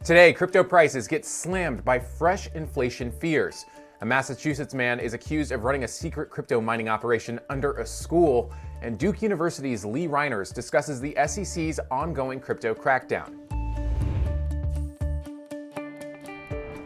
Today, crypto prices get slammed by fresh inflation fears. A Massachusetts man is accused of running a secret crypto mining operation under a school, and Duke University's Reiners discusses the SEC's ongoing crypto crackdown.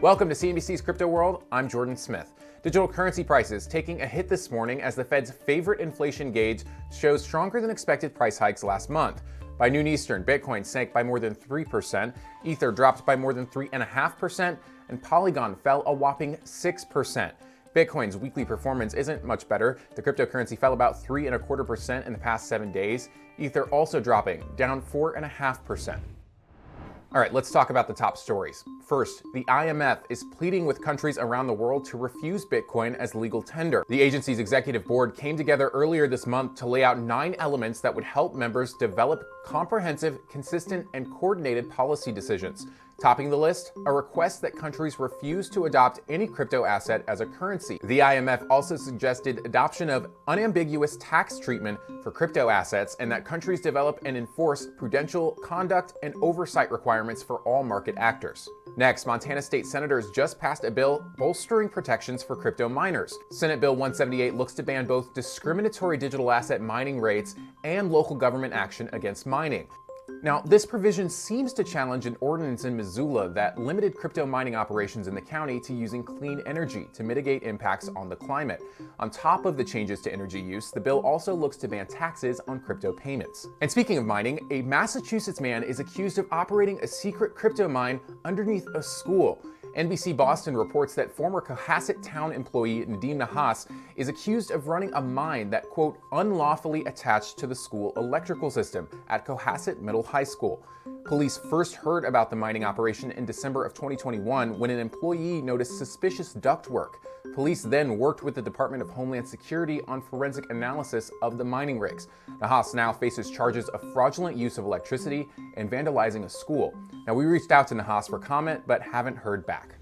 Welcome to CNBC's Crypto World. I'm Jordan Smith. Digital currency prices taking a hit this morning as the Fed's favorite inflation gauge shows stronger than expected price hikes last month. By noon Eastern, Bitcoin sank by more than 3%, Ether dropped by more than 3.5%, and Polygon fell a whopping 6%. Bitcoin's weekly performance isn't much better. The cryptocurrency fell about 3.25% in the past 7 days. Ether also dropping, down 4.5%. All right, let's talk about the top stories. First, the IMF is pleading with countries around the world to refuse Bitcoin as legal tender. The agency's executive board came together earlier this month to lay out 9 elements that would help members develop comprehensive, consistent, and coordinated policy decisions. Topping the list, a request that countries refuse to adopt any crypto asset as a currency. The IMF also suggested adoption of unambiguous tax treatment for crypto assets and that countries develop and enforce prudential conduct and oversight requirements for all market actors. Next, Montana state senators just passed a bill bolstering protections for crypto miners. Senate Bill 178 looks to ban both discriminatory digital asset mining rates and local government action against mining. Now, this provision seems to challenge an ordinance in Missoula that limited crypto mining operations in the county to using clean energy to mitigate impacts on the climate. On top of the changes to energy use, the bill also looks to ban taxes on crypto payments. And speaking of mining, a Massachusetts man is accused of operating a secret crypto mine underneath a school. NBC Boston reports that former Cohasset town employee Nadim Nahas is accused of running a mine that, quote, unlawfully attached to the school electrical system at Cohasset Middle High School. Police first heard about the mining operation in December of 2021 when an employee noticed suspicious ductwork. Police then worked with the Department of Homeland Security on forensic analysis of the mining rigs. Nahas now faces charges of fraudulent use of electricity and vandalizing a school. Now, we reached out to Nahas for comment, but haven't heard back.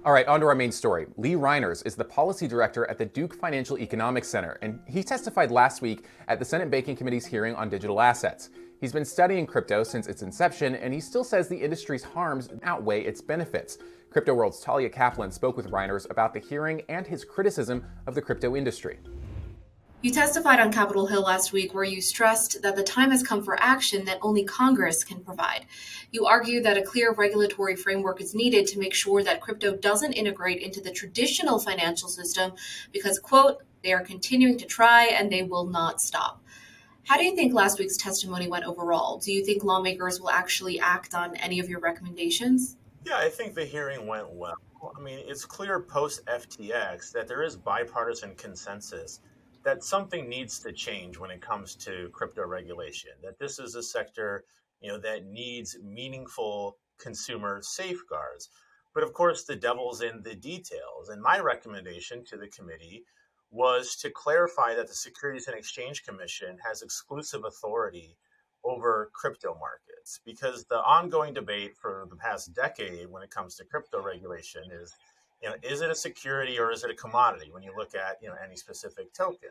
All right, on to our main story. Reiners is the policy director at the Duke Financial Economics Center, and he testified last week at the Senate Banking Committee's hearing on digital assets. He's been studying crypto since its inception, and he still says the industry's harms outweigh its benefits. Crypto World's Talia Kaplan spoke with Reiners about the hearing and his criticism of the crypto industry. You testified on Capitol Hill last week where you stressed that the time has come for action that only Congress can provide. You argued that a clear regulatory framework is needed to make sure that crypto doesn't integrate into the traditional financial system because, quote, they are continuing to try and they will not stop. How do you think last week's testimony went overall? Do you think lawmakers will actually act on any of your recommendations? Yeah, I think the hearing went well. I mean, it's clear post-FTX that there is bipartisan consensus that something needs to change when it comes to crypto regulation, that this is a sector, that needs meaningful consumer safeguards. But of course, the devil's in the details. And my recommendation to the committee was to clarify that the Securities and Exchange Commission has exclusive authority over crypto markets, because the ongoing debate for the past decade when it comes to crypto regulation is it a security or is it a commodity when you look at any specific token?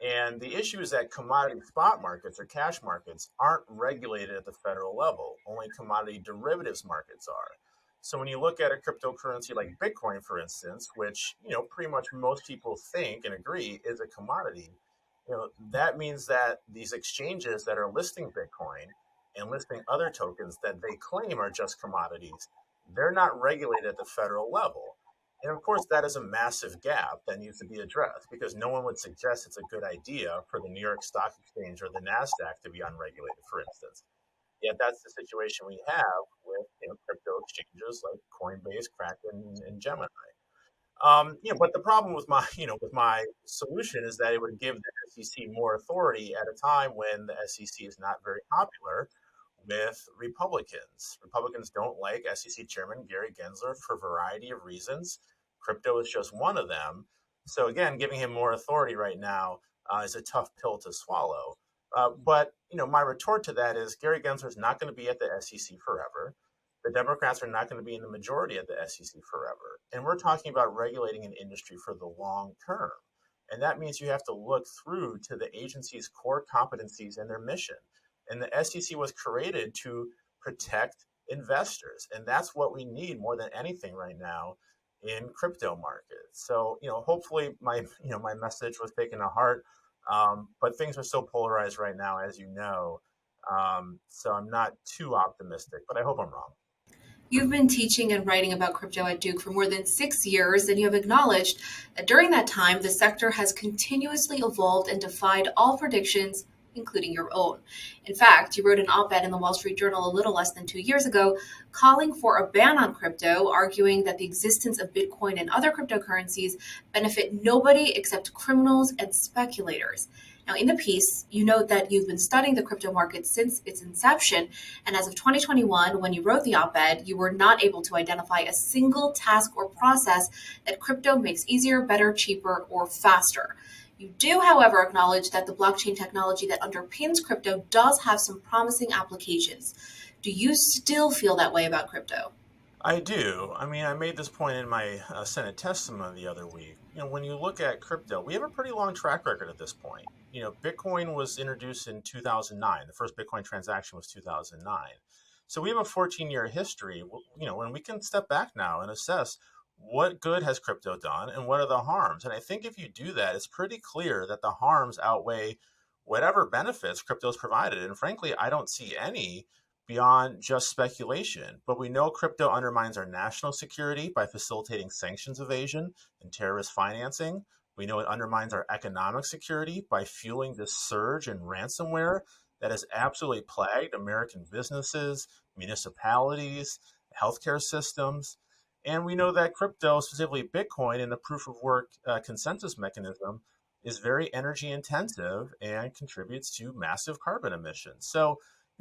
And the issue is that commodity spot markets or cash markets aren't regulated at the federal level. Only commodity derivatives markets are. So when you look at a cryptocurrency like Bitcoin, for instance, which pretty much most people think and agree is a commodity, that means that these exchanges that are listing Bitcoin and listing other tokens that they claim are just commodities, they're not regulated at the federal level. And of course, that is a massive gap that needs to be addressed because no one would suggest it's a good idea for the New York Stock Exchange or the NASDAQ to be unregulated, for instance. Yet that's the situation we have with crypto exchanges like Coinbase, Kraken, and Gemini. But the problem with my solution is that it would give the SEC more authority at a time when the SEC is not very popular with Republicans. Republicans don't like SEC Chairman Gary Gensler for a variety of reasons. Crypto is just one of them. So again, giving him more authority right now is a tough pill to swallow. But my retort to that is Gary Gensler is not going to be at the SEC forever. The Democrats are not going to be in the majority at the SEC forever. And we're talking about regulating an industry for the long term. And that means you have to look through to the agency's core competencies and their mission. And the SEC was created to protect investors. And that's what we need more than anything right now in crypto markets. So, hopefully my message was taken to heart. But things are so polarized right now, as you know. So I'm not too optimistic, but I hope I'm wrong. You've been teaching and writing about crypto at Duke for more than 6 years, and you have acknowledged that during that time, the sector has continuously evolved and defied all predictions, including your own. In fact, you wrote an op ed in the Wall Street Journal a little less than 2 years ago calling for a ban on crypto, arguing that the existence of Bitcoin and other cryptocurrencies benefit nobody except criminals and speculators. Now, in the piece, you note that you've been studying the crypto market since its inception, and as of 2021, when you wrote the op ed, you were not able to identify a single task or process that crypto makes easier, better, cheaper, or faster. You do, however, acknowledge that the blockchain technology that underpins crypto does have some promising applications. Do you still feel that way about crypto? I do. I mean, I made this point in my Senate testimony the other week. When you look at crypto, we have a pretty long track record at this point. Bitcoin was introduced in 2009. The first Bitcoin transaction was 2009. So we have a 14-year history, when we can step back now and assess what good has crypto done and what are the harms. And I think if you do that, it's pretty clear that the harms outweigh whatever benefits crypto's provided. And frankly, I don't see any beyond just speculation. But we know crypto undermines our national security by facilitating sanctions evasion and terrorist financing. We know it undermines our economic security by fueling this surge in ransomware that has absolutely plagued American businesses, municipalities, healthcare systems. And we know that crypto, specifically Bitcoin, and the proof of work consensus mechanism is very energy intensive and contributes to massive carbon emissions. So,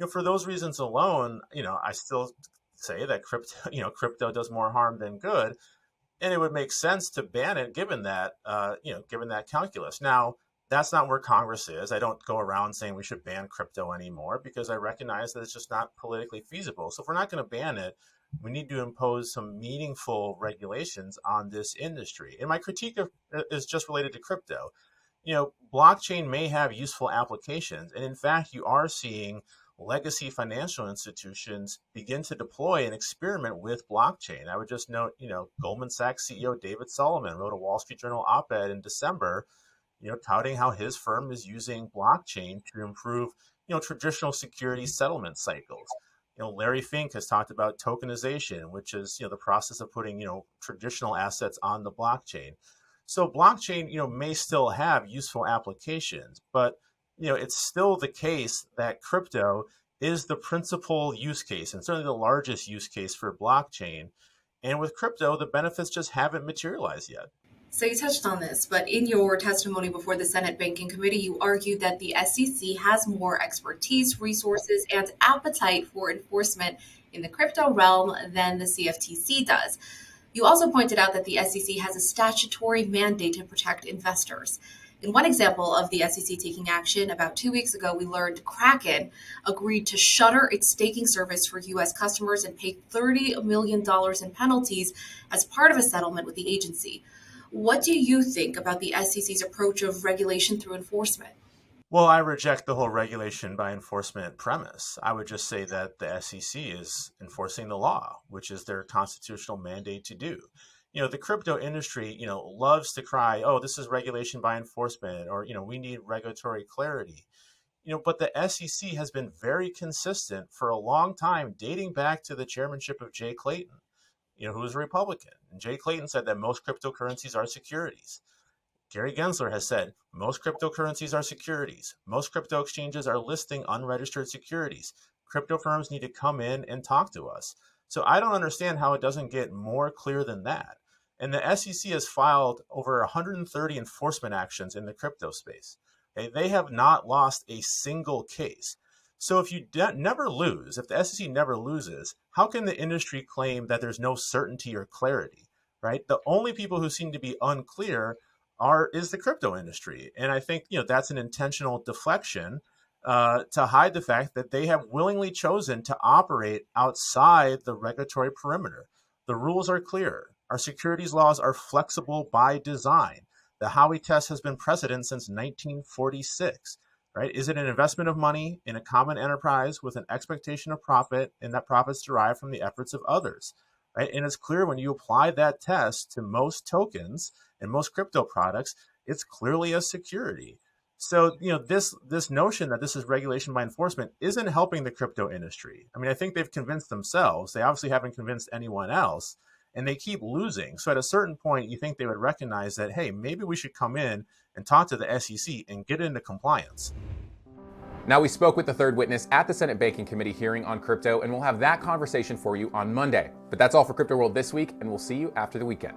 for those reasons alone, I still say that crypto does more harm than good, and it would make sense to ban it given that, given that calculus. Now, that's not where Congress is. I don't go around saying we should ban crypto anymore because I recognize that it's just not politically feasible. So if we're not going to ban it, we need to impose some meaningful regulations on this industry. And my critique is just related to crypto. Blockchain may have useful applications. And in fact, you are seeing legacy financial institutions begin to deploy and experiment with blockchain. I would just note, Goldman Sachs CEO David Solomon wrote a Wall Street Journal op-ed in December, touting how his firm is using blockchain to improve, traditional security settlement cycles. Larry Fink has talked about tokenization, which is, the process of putting, traditional assets on the blockchain. So blockchain, may still have useful applications, but it's still the case that crypto is the principal use case and certainly the largest use case for blockchain. And with crypto, the benefits just haven't materialized yet. So you touched on this, but in your testimony before the Senate Banking Committee, you argued that the SEC has more expertise, resources, and appetite for enforcement in the crypto realm than the CFTC does. You also pointed out that the SEC has a statutory mandate to protect investors. In one example of the SEC taking action, about 2 weeks ago, we learned Kraken agreed to shutter its staking service for U.S. customers and pay $30 million in penalties as part of a settlement with the agency. What do you think about the SEC's approach of regulation through enforcement? Well, I reject the whole regulation by enforcement premise. I would just say that the SEC is enforcing the law, which is their constitutional mandate to do. The crypto industry, loves to cry, oh, this is regulation by enforcement, or, we need regulatory clarity. But the SEC has been very consistent for a long time, dating back to the chairmanship of Jay Clayton, who was a Republican. And Jay Clayton said that most cryptocurrencies are securities. Gary Gensler has said most cryptocurrencies are securities. Most crypto exchanges are listing unregistered securities. Crypto firms need to come in and talk to us. So I don't understand how it doesn't get more clear than that. And the SEC has filed over 130 enforcement actions in the crypto space. Okay? They have not lost a single case. So if you never lose, if the SEC never loses, how can the industry claim that there's no certainty or clarity, right? The only people who seem to be unclear is the crypto industry. And I think, that's an intentional deflection to hide the fact that they have willingly chosen to operate outside the regulatory perimeter. The rules are clear. Our securities laws are flexible by design. The Howey test has been precedent since 1946. right? Is it an investment of money in a common enterprise with an expectation of profit, and that profits derived from the efforts of others, right? And it's clear when you apply that test to most tokens and most crypto products, it's clearly a security. So, this notion that this is regulation by enforcement isn't helping the crypto industry. I mean, I think they've convinced themselves. They obviously haven't convinced anyone else, and they keep losing. So at a certain point, you think they would recognize that, hey, maybe we should come in and talk to the SEC and get into compliance. Now, we spoke with the third witness at the Senate Banking Committee hearing on crypto, and we'll have that conversation for you on Monday. But that's all for Crypto World this week, and we'll see you after the weekend.